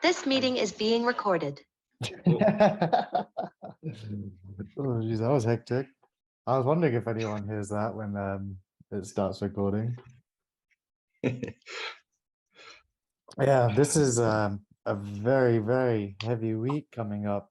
This meeting is being recorded. Oh, geez, that was hectic. I was wondering if anyone hears that when it starts recording. Yeah, this is a very, very heavy week coming up.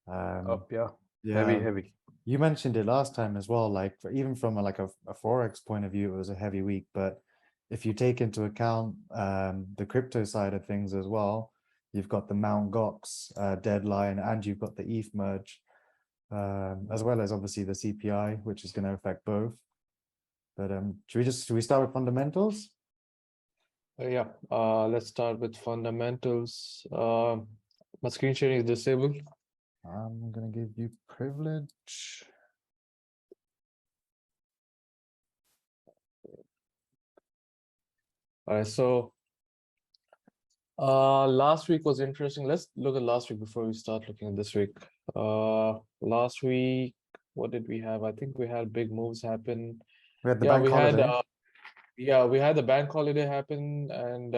Yeah, Yeah, heavy. you mentioned it last time as well, like even from a Forex point of view, it was a heavy week. But if you take into account the crypto side of things as well, you've got the Mount Gox deadline and you've got the ETH Merge, as well as obviously the CPI, which is going to affect both. But should we start with fundamentals? Yeah, let's start with fundamentals. My screen sharing is disabled. I'm going to give you privilege. All right, so last week was interesting. Let's look at last week before we start looking at this week. Last week, what did we have? I think we had big moves happen. We had the bank holiday. We had the bank holiday happen, and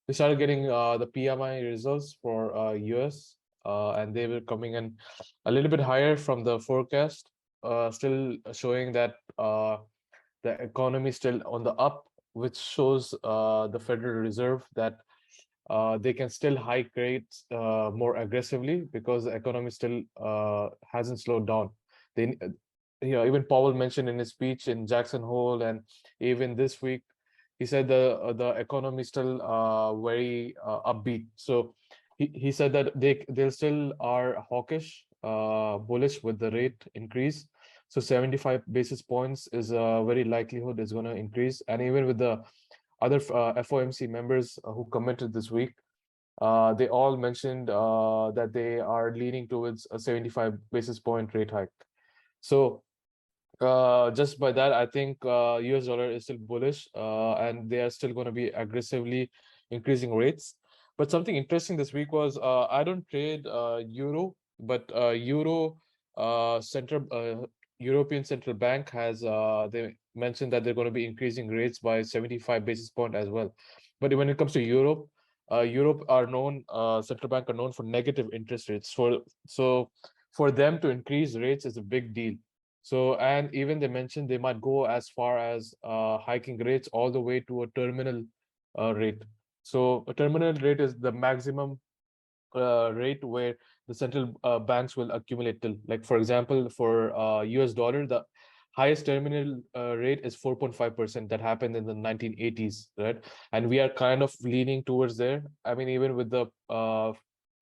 we started getting the PMI results for US, and they were coming in a little bit higher from the forecast, still showing that the economy is still on the up, which shows the Federal Reserve that they can still hike rates more aggressively because the economy still hasn't slowed down. They, even Powell mentioned in his speech in Jackson Hole, and even this week, he said the economy is still very upbeat. So he said that they still are hawkish, bullish with the rate increase. So 75 basis points is a very likelihood is going to increase. And even with the other FOMC members who commented this week, they all mentioned that they are leaning towards a 75 basis point rate hike. So just by that, I think US dollar is still bullish, and they are still going to be aggressively increasing rates. But something interesting this week was I don't trade euro, but European Central Bank has they mentioned that they're going to be increasing rates by 75 basis point as well. But when it comes to Europe, central bank are known for negative interest rates. So for them to increase rates is a big deal. So, and even they mentioned they might go as far as hiking rates all the way to a terminal rate. So a terminal rate is the maximum rate where the central banks will accumulate till. Like, for example, for US dollar, the highest terminal rate is 4.5%. That happened in the 1980s, right? And we are kind of leaning towards there. I mean, even with the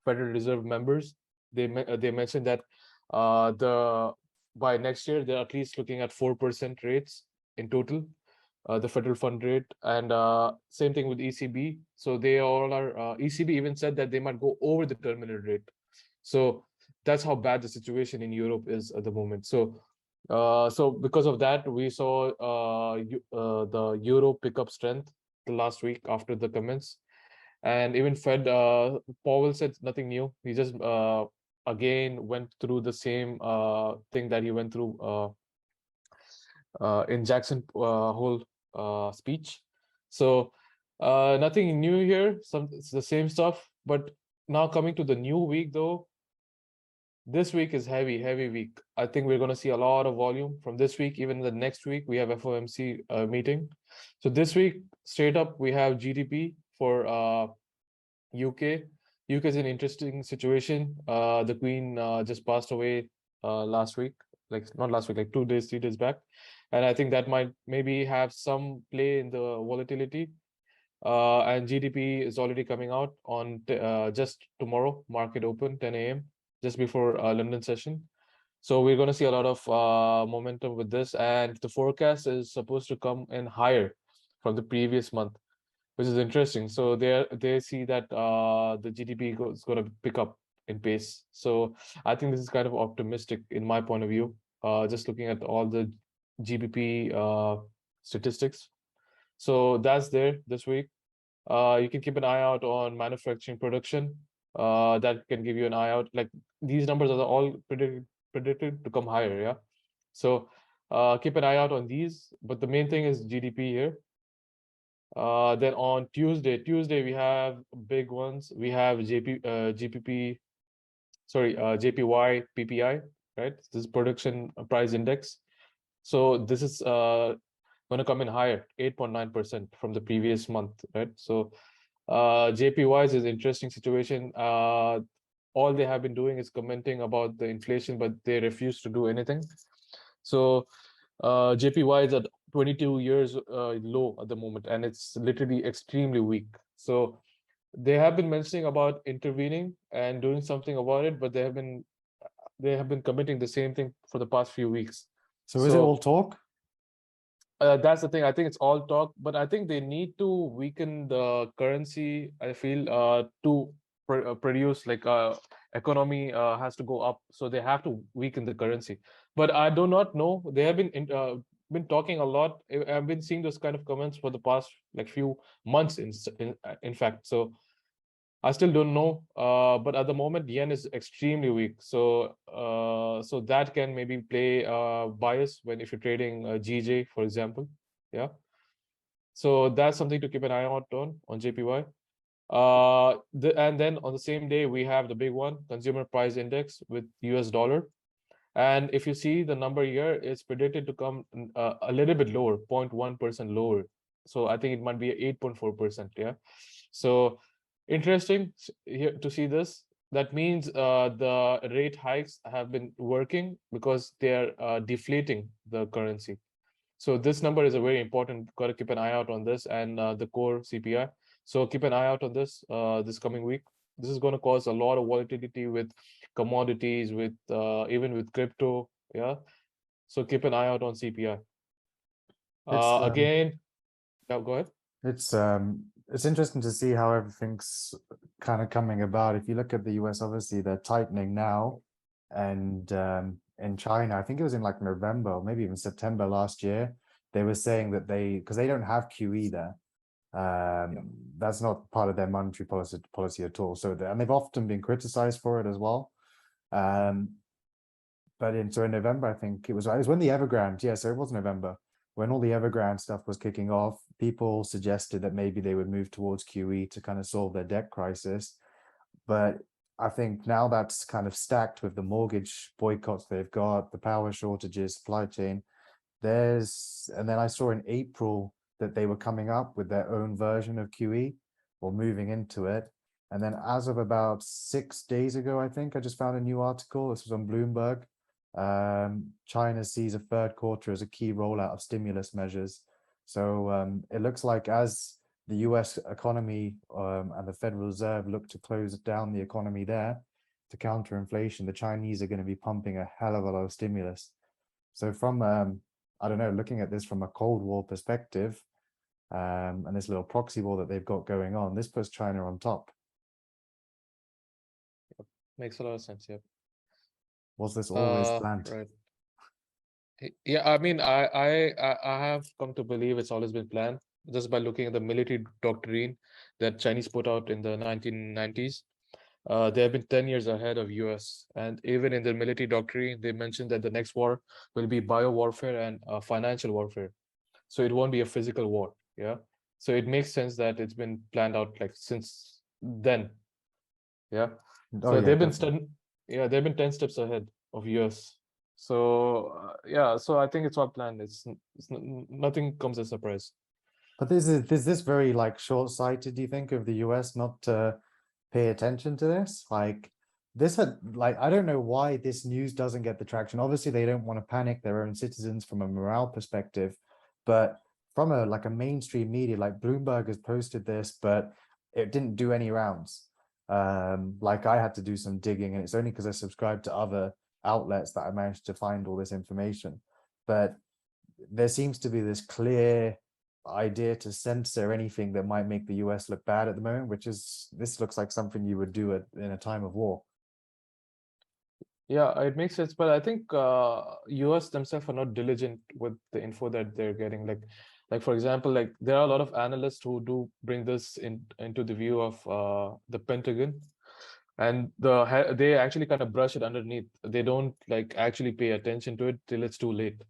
Federal Reserve members, they mentioned that by next year, they're at least looking at 4% rates in total, the federal fund rate, and same thing with ECB. So they all are, ECB even said that they might go over the terminal rate. So that's how bad the situation in Europe is at the moment. So because of that, we saw the euro pick up strength the last week after the comments. And even Fed, Powell said nothing new. He just again went through the same thing that he went through in Jackson Hole speech. So nothing new here. It's the same stuff. But now coming to the new week, though, this week is heavy week. I think we're going to see a lot of volume from this week. Even the next week, we have FOMC meeting. So this week, straight up, we have GDP for UK. UK is an interesting situation. The Queen just passed away last week, not last week, like 2 days, 3 days back. And I think that might maybe have some play in the volatility. And GDP is already coming out on just tomorrow, market open, 10 a.m., just before London session. So we're going to see a lot of momentum with this. And the forecast is supposed to come in higher from the previous month, which is interesting. So they see that the GDP is going to pick up in pace. So I think this is kind of optimistic in my point of view, just looking at all the GBP statistics. So that's there this week. You can keep an eye out on manufacturing production. That can give you an eye out. Like, these numbers are all predicted to come higher, yeah. So keep an eye out on these. But the main thing is GDP here. Then on Tuesday we have big ones. We have JPY PPI, right? This is production price index. So this is going to come in higher, 8.9% from the previous month, right? So JPY is an interesting situation. All they have been doing is commenting about the inflation, but they refuse to do anything. So JPY is at 22 years low at the moment, and it's literally extremely weak. So they have been mentioning about intervening and doing something about it, but they have been committing the same thing for the past few weeks. So is it all talk? That's the thing. I think it's all talk, but I think they need to weaken the currency. I feel to produce like economy has to go up, so they have to weaken the currency. But I do not know. They have been talking a lot. I've been seeing those kind of comments for the past like few months in fact. So I still don't know, but at the moment, yen is extremely weak. So, so that can maybe play bias when if you're trading GJ, for example. Yeah. So that's something to keep an eye out on JPY. And then on the same day, we have the big one, consumer price index with US dollar. And if you see the number here, it's predicted to come a little bit lower, 0.1% lower. So I think it might be 8.4%. Yeah. So interesting here to see this. That means the rate hikes have been working because they're deflating the currency. So this number is a very important. Got to keep an eye out on this and the core CPI. So keep an eye out on this this coming week. This is going to cause a lot of volatility with commodities, with even with crypto. Yeah. So keep an eye out on CPI. Again, yeah, go ahead. It's interesting to see how everything's kind of coming about. If you look at the US, obviously they're tightening now, and in China, I think it was in like November or maybe even September last year, they were saying that because they don't have QE there, that's not part of their monetary policy at all. So and they've often been criticized for it as well. But in November, I think it was when the Evergrande, yeah, so it was November. When all the Evergrande stuff was kicking off, people suggested that maybe they would move towards QE to kind of solve their debt crisis. But I think now that's kind of stacked with the mortgage boycotts they've got, the power shortages, supply chain. And then I saw in April that they were coming up with their own version of QE or moving into it. And then as of about 6 days ago, I think I just found a new article. This was on Bloomberg. China sees a third quarter as a key rollout of stimulus measures. So it looks like as the US economy and the Federal Reserve look to close down the economy there to counter inflation, the Chinese are going to be pumping a hell of a lot of stimulus. So from, I don't know, looking at this from a Cold War perspective, and this little proxy war that they've got going on, this puts China on top. Yep. Makes a lot of sense. Yep. Was this always planned? Right. Yeah, I mean, I have come to believe it's always been planned just by looking at the military doctrine that Chinese put out in the 1990s. They have been 10 years ahead of US, and even in the military doctrine, they mentioned that the next war will be bio warfare and financial warfare. So it won't be a physical war. Yeah. So it makes sense that it's been planned out like since then. Yeah. Oh, So yeah, they've been definitely. they've been 10 steps ahead of US. So yeah, so I think it's all planned. Nothing comes as a surprise. But is this very like short-sighted, do you think, of the US not to pay attention to this? Like this had like I don't know why this news doesn't get the traction. Obviously, they don't want to panic their own citizens from a morale perspective, but from a like a mainstream media, like Bloomberg has posted this, but it didn't do any rounds. Like I had to do some digging, and it's only because I subscribed to other outlets that I managed to find all this information. But there seems to be this clear idea to censor anything that might make the US look bad at the moment, this looks like something you would do in a time of war. Yeah, it makes sense, but I think US themselves are not diligent with the info that they're getting. Like for example, like there are a lot of analysts who do bring this into the view of the Pentagon, and they actually kind of brush it underneath. They don't like actually pay attention to it till it's too late.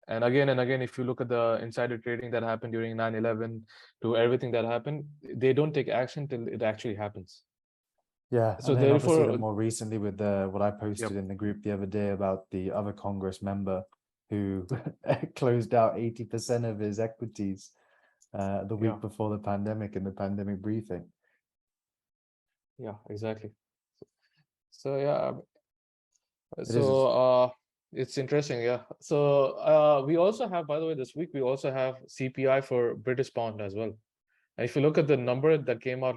And again, if you look at the insider trading that happened during 9/11 to everything that happened, they don't take action till it actually happens. Yeah, So and then obviously therefore, more recently with the what I yep, posted in the group the other day about the other Congress member who closed out 80% of his equities the yeah, week before the pandemic in the pandemic briefing. yeah, exactly. So yeah, It so is. it's interesting, yeah. So we also have, by the way, this week we also have CPI for British pound as well. And if you look at the number that came out,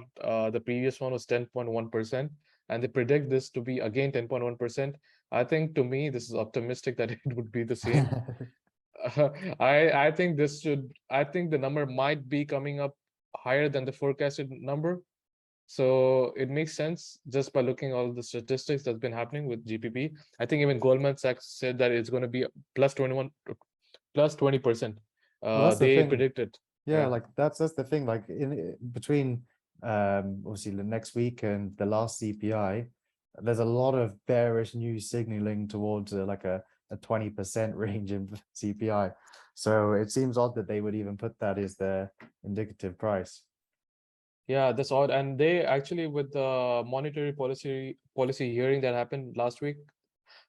the previous one was 10.1%, and they predict this to be again 10.1%. I think, to me, this is optimistic that it would be the same. I think I think the number might be coming up higher than the forecasted number. So it makes sense just by looking at all the statistics that's been happening with GPP. I think even Goldman Sachs said that it's going to be plus 20%. Well, that's the They thing. predicted. Yeah, Yeah. like that's the thing. Like in between obviously the next week and the last CPI, there's a lot of bearish news signaling towards like a 20% range in CPI. So it seems odd that they would even put that as their indicative price. Yeah, that's odd. And they actually, with the monetary policy hearing that happened last week,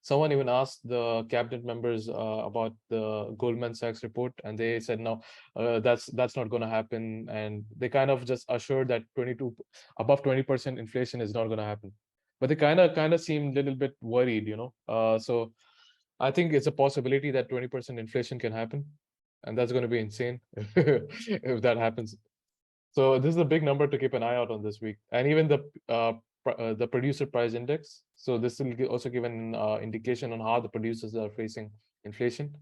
someone even asked the cabinet members about the Goldman Sachs report, and they said no, that's not going to happen. And they kind of just assured that above 20% inflation is not going to happen. But they kind of seemed a little bit worried, you know. So I think it's a possibility that 20% inflation can happen, and that's going to be insane if that happens. So this is a big number to keep an eye out on this week, and even the producer price index. So this will also give an indication on how the producers are facing inflation.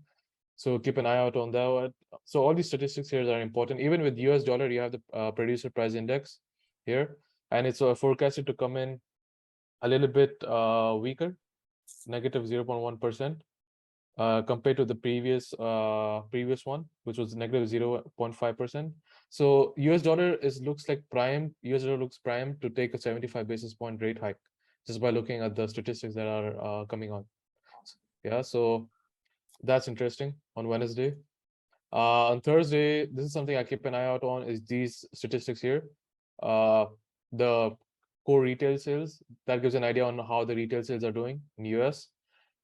So keep an eye out on that. So all these statistics here are important. Even with US dollar, you have the producer price index here, and it's forecasted to come in a little bit weaker, negative 0.1%. Compared to the previous one, which was negative 0.5%. So US dollar looks like prime. US dollar looks prime to take a 75 basis point rate hike, just by looking at the statistics that are coming on. Yeah, so that's interesting on Wednesday. On Thursday, this is something I keep an eye out on, is these statistics here. The core retail sales, that gives an idea on how the retail sales are doing in US.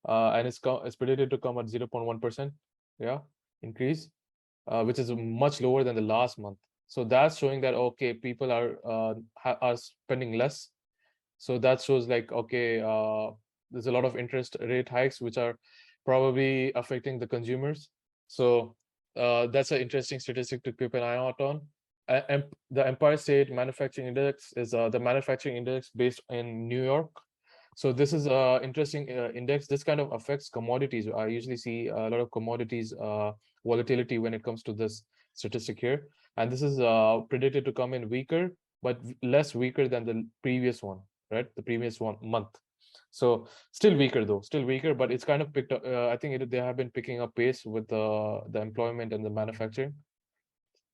And it's predicted to come at 0.1%, yeah, increase, which is much lower than the last month. So that's showing that okay, people are spending less. So that shows like okay, there's a lot of interest rate hikes which are probably affecting the consumers. So that's an interesting statistic to keep an eye out on. And the Empire State Manufacturing Index is the manufacturing index based in New York. So this is a interesting index. This kind of affects commodities. I usually see a lot of commodities volatility when it comes to this statistic here. And this is predicted to come in weaker, but less weaker than the previous one, right? The previous one month. So still weaker though, still weaker, but it's kind of picked up. I think they have been picking up pace with the employment and the manufacturing.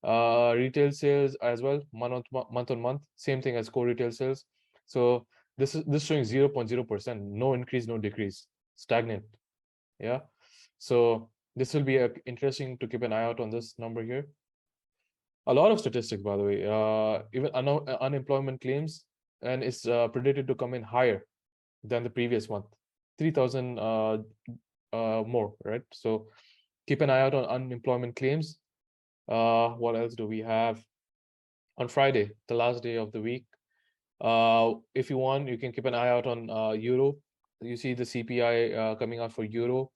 Retail sales as well, month on month, same thing as core retail sales. So this showing 0.0%, no increase, no decrease, stagnant. Yeah. So this will be interesting to keep an eye out on this number here. A lot of statistics, by the way, even unemployment claims, and it's predicted to come in higher than the previous month, 3,000 more, right? So keep an eye out on unemployment claims. What else do we have? On Friday, the last day of the week, if you want, you can keep an eye out on Euro. You see the CPI coming out for Euro.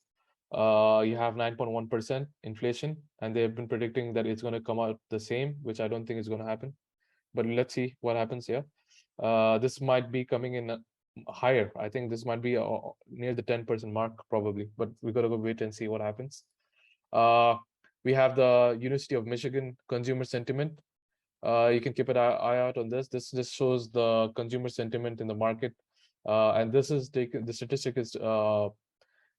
You have 9.1% inflation, and they've been predicting that it's going to come out the same, which I don't think is going to happen. But let's see what happens here. This might be coming in higher. I think this might be near the 10% mark probably, but we got to go wait and see what happens. We have the University of Michigan consumer sentiment. You can keep an eye out on this. This just shows the consumer sentiment in the market, and this is taken. The statistic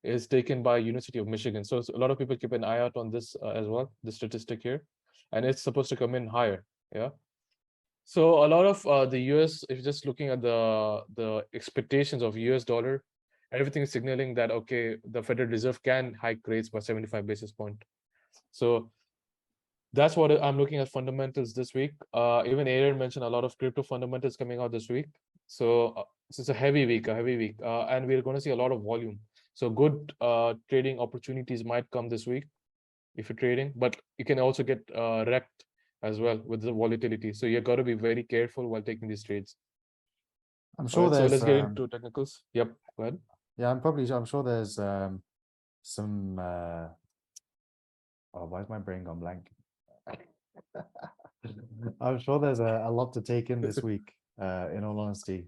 is taken by University of Michigan. So a lot of people keep an eye out on this as well. The statistic here, and it's supposed to come in higher. Yeah. So a lot of the US, if you're just looking at the expectations of US dollar, everything is signaling that, okay, the Federal Reserve can hike rates by 75 basis point. So that's what I'm looking at fundamentals this week. Even Aaron mentioned a lot of crypto fundamentals coming out this week. So it's a heavy week, and we're going to see a lot of volume. So good trading opportunities might come this week if you're trading, but you can also get wrecked as well with the volatility. So you got to be very careful while taking these trades. I'm sure Alright, so there's let's get into technicals. Yep, go ahead. yeah, I'm sure there's some oh, why is my brain gone blank? I'm sure there's a lot to take in this week, in all honesty.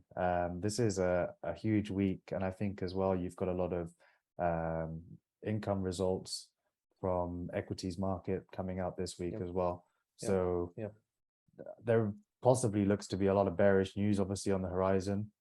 This is a huge week, and I think as well you've got a lot of income results from equities market coming out this week as well. So there possibly looks to be a lot of bearish news obviously on the horizon.